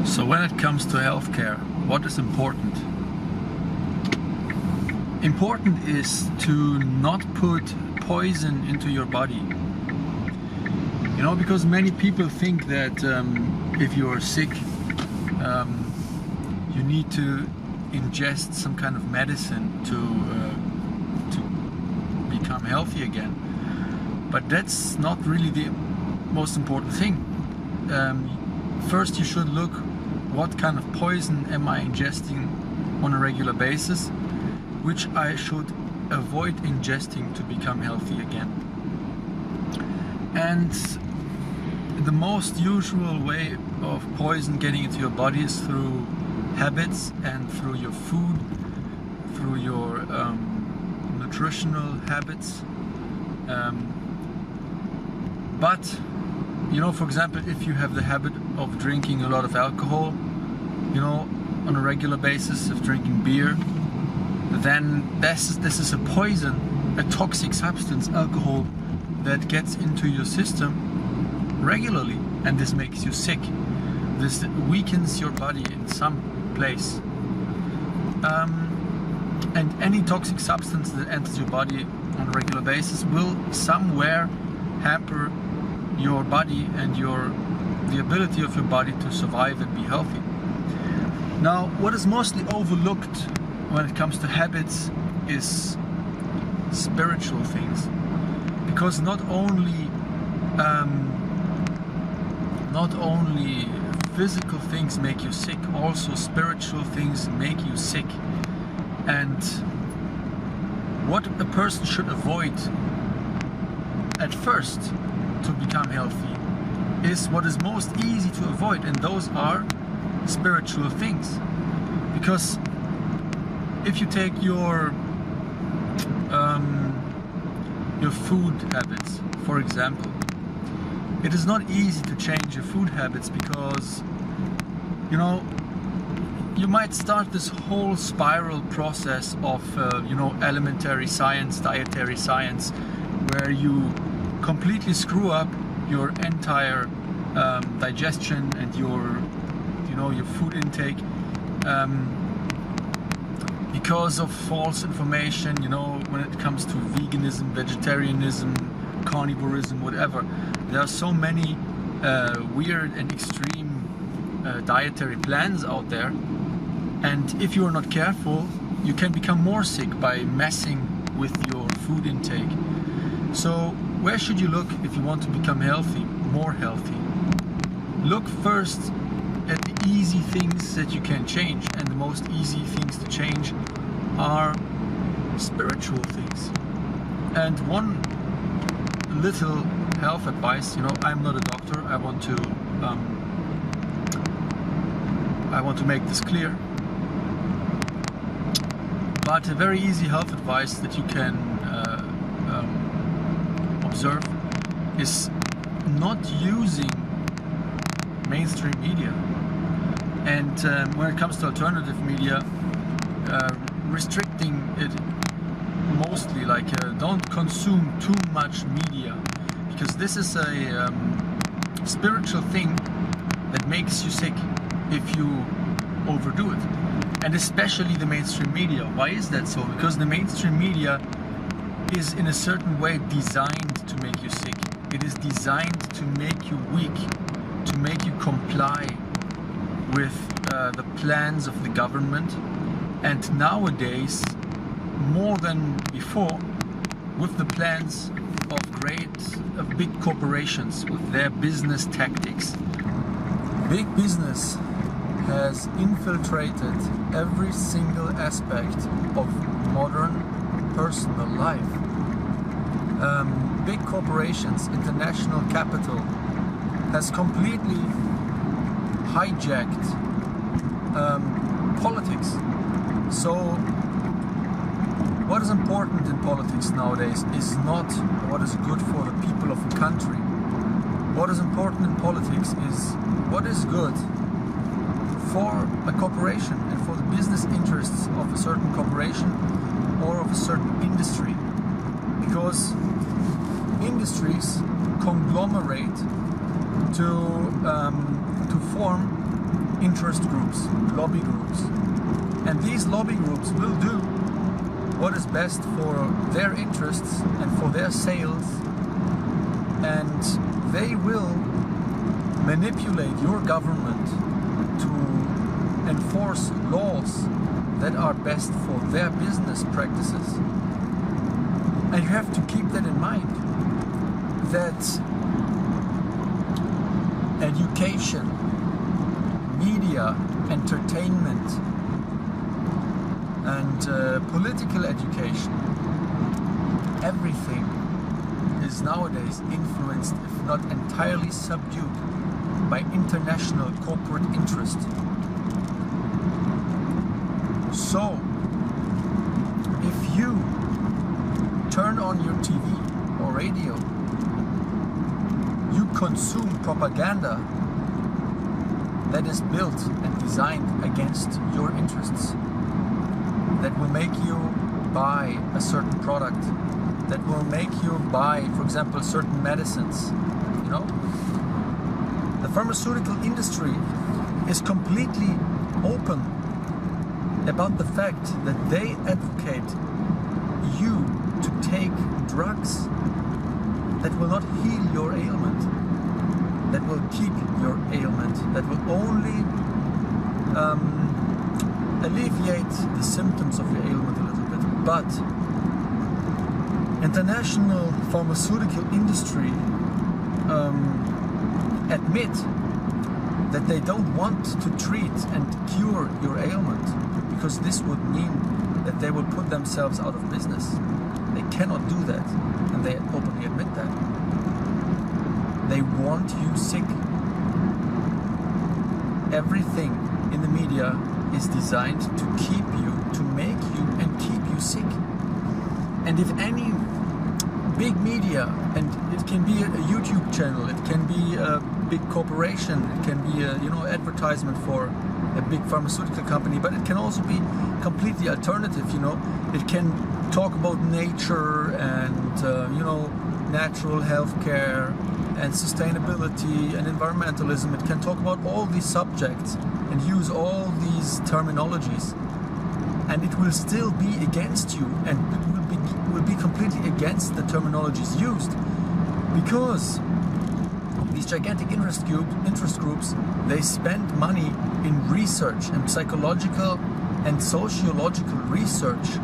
So when it comes to healthcare, what is important? Important is to not put poison into your body. You know, because many people think that if you are sick, you need to ingest some kind of medicine to become healthy again. But that's not really the most important thing. First, you should look what kind of poison am I ingesting on a regular basis, which I should avoid ingesting to become healthy again. And the most usual way of poison getting into your body is through habits and through your food, through your nutritional habits. But you know, for example, if you have the habit of drinking a lot of alcohol, you know, on a regular basis, of drinking beer, then this is a poison, a toxic substance, alcohol, that gets into your system regularly, and this makes you sick. This weakens your body in some place. And any toxic substance that enters your body on a regular basis will somewhere hamper your body and the ability of your body to survive and be healthy. Now, what is mostly overlooked when it comes to habits is spiritual things, because not only physical things make you sick, also spiritual things make you sick. And what a person should avoid at first to become healthy is what is most easy to avoid, and those are spiritual things. Because if you take your food habits, for example, it is not easy to change your food habits, because you know, you might start this whole spiral process of elementary science, dietary science, where you completely screw up your entire digestion and your food intake because of false information. You know, when it comes to veganism, vegetarianism, carnivorism, whatever, there are so many weird and extreme dietary plans out there, and if you are not careful, you can become more sick by messing with your food intake. So where should you look if you want to become healthy, more healthy? Look first at the easy things that you can change, and the most easy things to change are spiritual things. And one little health advice, you know, I'm not a doctor, I want to make this clear, but a very easy health advice that you can observe is not using mainstream media, and when it comes to alternative media, restricting it mostly, like don't consume too much media, because this is a spiritual thing that makes you sick if you overdo it, and especially the mainstream media. Why is that so? Because the mainstream media is in a certain way designed to make you sick. It is designed to make you weak, to make you comply with the plans of the government, and nowadays, more than before, with the plans of big corporations with their business tactics. Big business has infiltrated every single aspect of modern personal life. Big corporations, international capital, has completely hijacked politics. So what is important in politics nowadays is not what is good for the people of a country. What is important in politics is what is good for a corporation and for the business interests of a certain corporation or of a certain industry. Because industries conglomerate to form interest groups, lobby groups. And these lobby groups will do what is best for their interests and for their sales, and they will manipulate your government to enforce laws that are best for their business practices. And you have to keep that in mind, that education, media, entertainment, and political education, everything is nowadays influenced, if not entirely subdued, by international corporate interest. So, if you turn on your TV or radio, you consume propaganda that is built and designed against your interests, that will make you buy a certain product, that will make you buy, for example, certain medicines. You know, the pharmaceutical industry is completely open about the fact that they advocate you to take drugs that will not heal your ailment, that will keep your ailment, that will only alleviate the symptoms of your ailment a little bit. But international pharmaceutical industry admit that they don't want to treat and cure your ailment, because this would mean that they will put themselves out of business. They cannot do that, and they openly admit that. They want you sick. Everything in the media is designed to keep you, to make you and keep you sick. And if any big media, and it can be a YouTube channel, it can be a big corporation, it can be a advertisement for a big pharmaceutical company, but it can also be completely alternative. It can talk about nature and natural healthcare and sustainability and environmentalism. It can talk about all these subjects and use all these terminologies, and it will still be against you, and it will be completely against the terminologies used, because these gigantic interest groups, they spend money in research and psychological and sociological research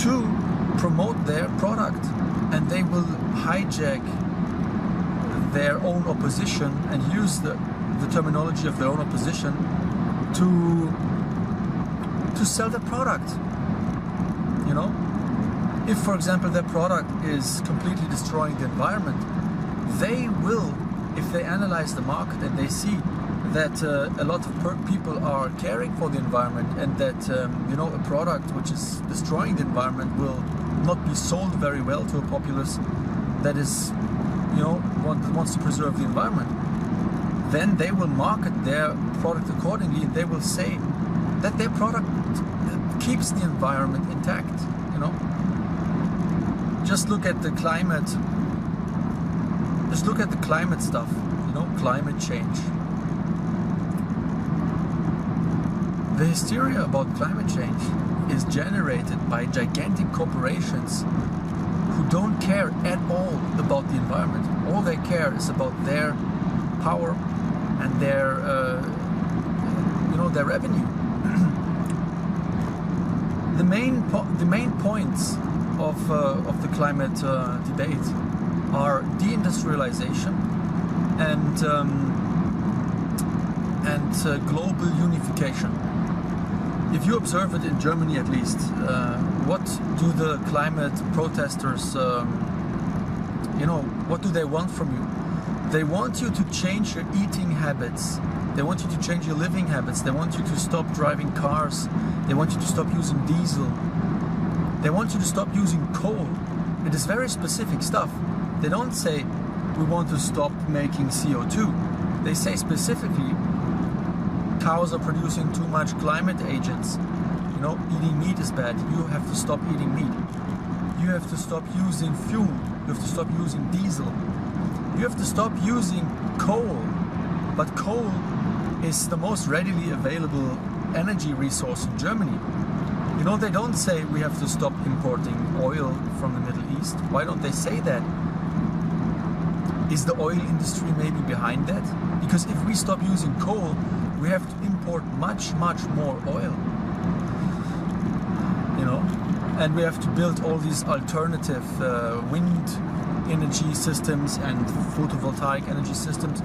to promote their product, and they will hijack their own opposition and use the terminology of their own opposition to sell their product. If, for example, their product is completely destroying the environment, they will, if they analyze the market and they see that a lot of people are caring for the environment, and that a product which is destroying the environment will not be sold very well to a populace that is wants to preserve the environment, then they will market their product accordingly, and they will say that their product keeps the environment intact. Just look at the climate. Just look at the climate stuff. Climate change. The hysteria about climate change is generated by gigantic corporations who don't care at all about the environment. All they care is about their power and their their revenue. The main points of the climate debate are deindustrialization and global unification. If you observe it in Germany, at least, what do the climate protesters, what do they want from you? They want you to change your eating habits. They want you to change your living habits. They want you to stop driving cars. They want you to stop using diesel. They want you to stop using coal. It is very specific stuff. They don't say, we want to stop making CO2. They say specifically, cows are producing too much climate agents. Eating meat is bad. You have to stop eating meat. You have to stop using fuel. You have to stop using diesel. You have to stop using coal. But coal is the most readily available energy resource in Germany. You know, they don't say we have to stop importing oil from the Middle East. Why don't they say that? Is the oil industry maybe behind that? Because if we stop using coal, we have to import much, much more oil. You know, and we have to build all these alternative wind energy systems and photovoltaic energy systems.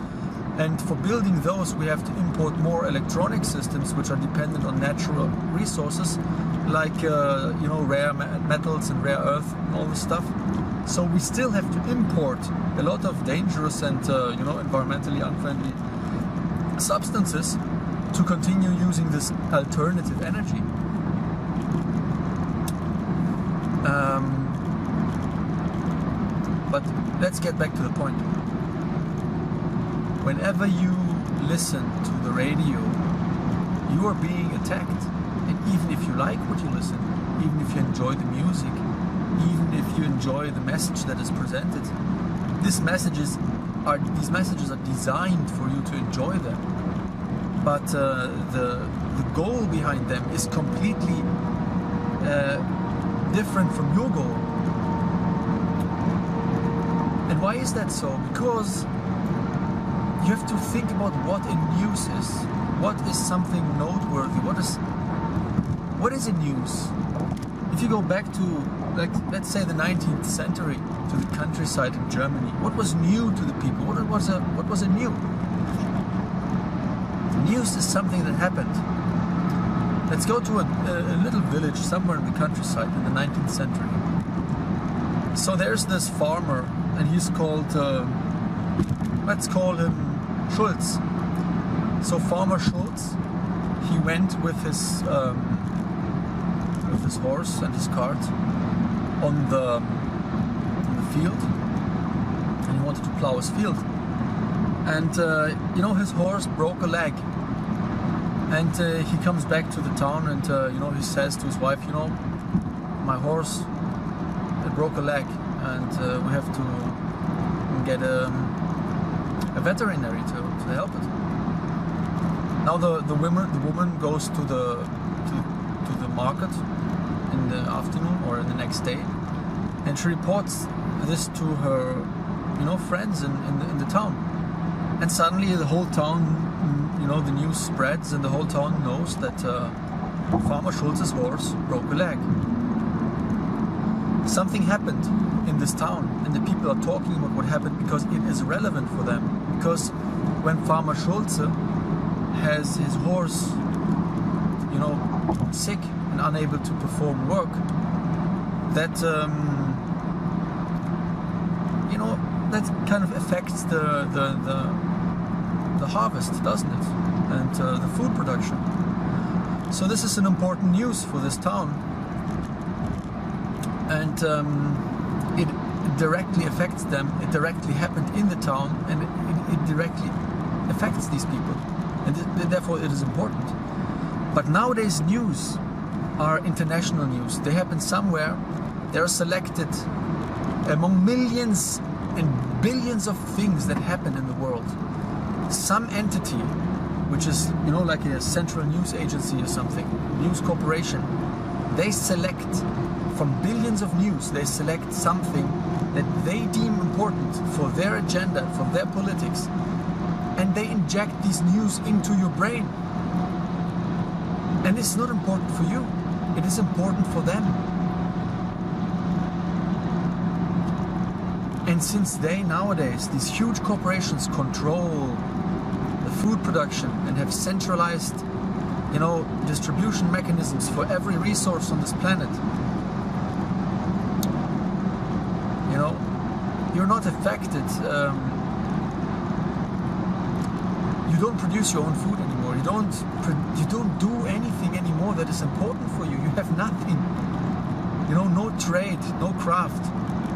And for building those, we have to import more electronic systems which are dependent on natural resources, like you know, rare metals and rare earth and all this stuff. So we still have to import a lot of dangerous and you know, environmentally unfriendly substances to continue using this alternative energy. But let's get back to the point. Whenever you listen to the radio, you are being attacked. And even if you like what you listen, even if you enjoy the music, even if you enjoy the message that is presented, these messages are designed for you to enjoy them. But the goal behind them is completely different from your goal. And why is that so? Because you have to think about what a news is. What is something noteworthy? What is a news? If you go back to, like, let's say the 19th century, to the countryside in Germany, what was new to the people? What was a new? News is something that happened. Let's go to a little village somewhere in the countryside in the 19th century. So there's this farmer, and he's called, let's call him Schulz. So Farmer Schulz, he went with his horse and his cart on the field, and he wanted to plow his field. And you know, his horse broke a leg. And he comes back to the town, and you know, he says to his wife, you know, my horse, it broke a leg, and we have to get a veterinary to help it. Now the woman goes to the market in the afternoon or the next day, and she reports this to her, you know, friends in the town. And suddenly the whole town, you know, the news spreads, and the whole town knows that Farmer Schulz's horse broke a leg. Something happened in this town, and the people are talking about what happened because it is relevant for them. Because when Farmer Schulze has his horse, you know, sick and unable to perform work, that you know, that kind of affects the harvest, doesn't it? And the food production. So this is an important news for this town, and it directly affects them. It directly happened in the town, and it directly affects these people, and therefore it is important. But nowadays news are international news. They happen somewhere. They are selected among millions and billions of things that happen in the world. Some entity, which is, you know, like a central news agency or something, news corporation, they select from billions of news, they select something that they deem important for their agenda, for their politics, and they inject these news into your brain. And it's not important for you, it is important for them. And since nowadays, these huge corporations control the food production and have centralized, you know, distribution mechanisms for every resource on this planet, you know, you're not affected. You don't produce your own food anymore. You don't do anything anymore that is important for you. You have nothing. You know, no trade, no craft,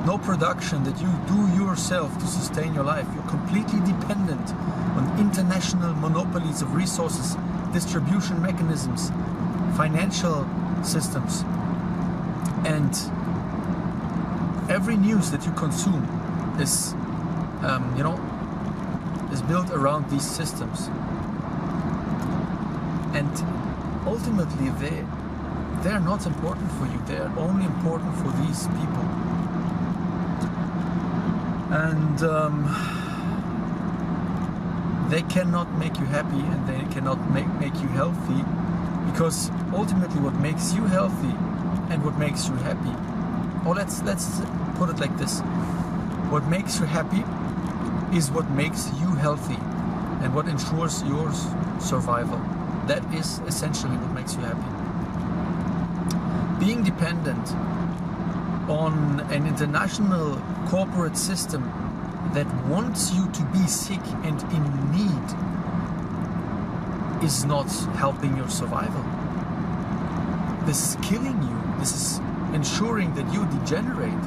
no production that you do yourself to sustain your life. You're completely dependent on international monopolies of resources, distribution mechanisms, financial systems. And every news that you consume is, you know, is built around these systems. And ultimately they're not important for you, they're only important for these people. And they cannot make you happy, and they cannot make you healthy, because ultimately what makes you healthy and what makes you happy, or let's put it like this, what makes you happy is what makes you healthy and what ensures your survival. That is essentially what makes you happy. Being dependent on an international corporate system that wants you to be sick and in need is not helping your survival. This is killing you. This is ensuring that you degenerate.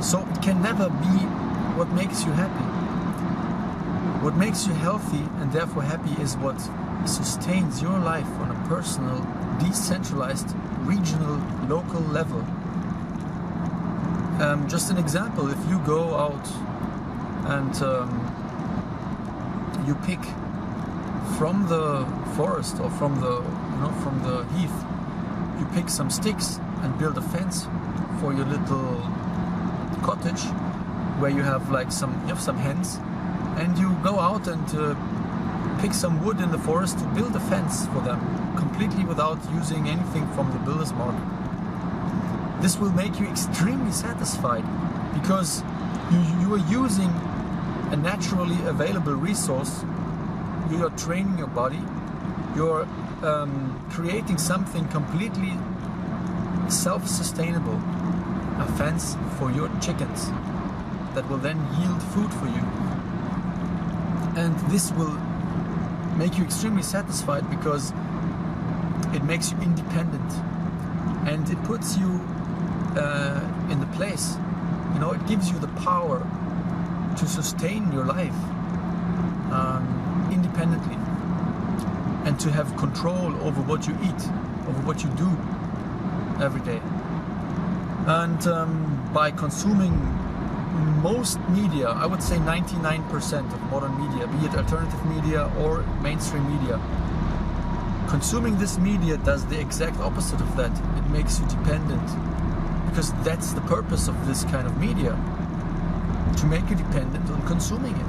So it can never be what makes you happy. What makes you healthy and therefore happy is what sustains your life on a personal, decentralized, regional, local level. Just an example, if you go out and you pick from the forest or from the heath, you pick some sticks and build a fence for your little cottage where you have some hens, and you go out and pick some wood in the forest to build a fence for them, completely without using anything from the builder's mark. This will make you extremely satisfied, because you are using a naturally available resource. You are training your body. You're creating something completely self-sustainable, a fence for your chickens that will then yield food for you. And this will make you extremely satisfied, because it makes you independent, and it puts you in the place, it gives you the power to sustain your life independently, and to have control over what you eat, over what you do every day. And by consuming most media, I would say 99% of modern media, be it alternative media or mainstream media, consuming this media does the exact opposite of that. It makes you dependent, because that's the purpose of this kind of media, to make you dependent on consuming it.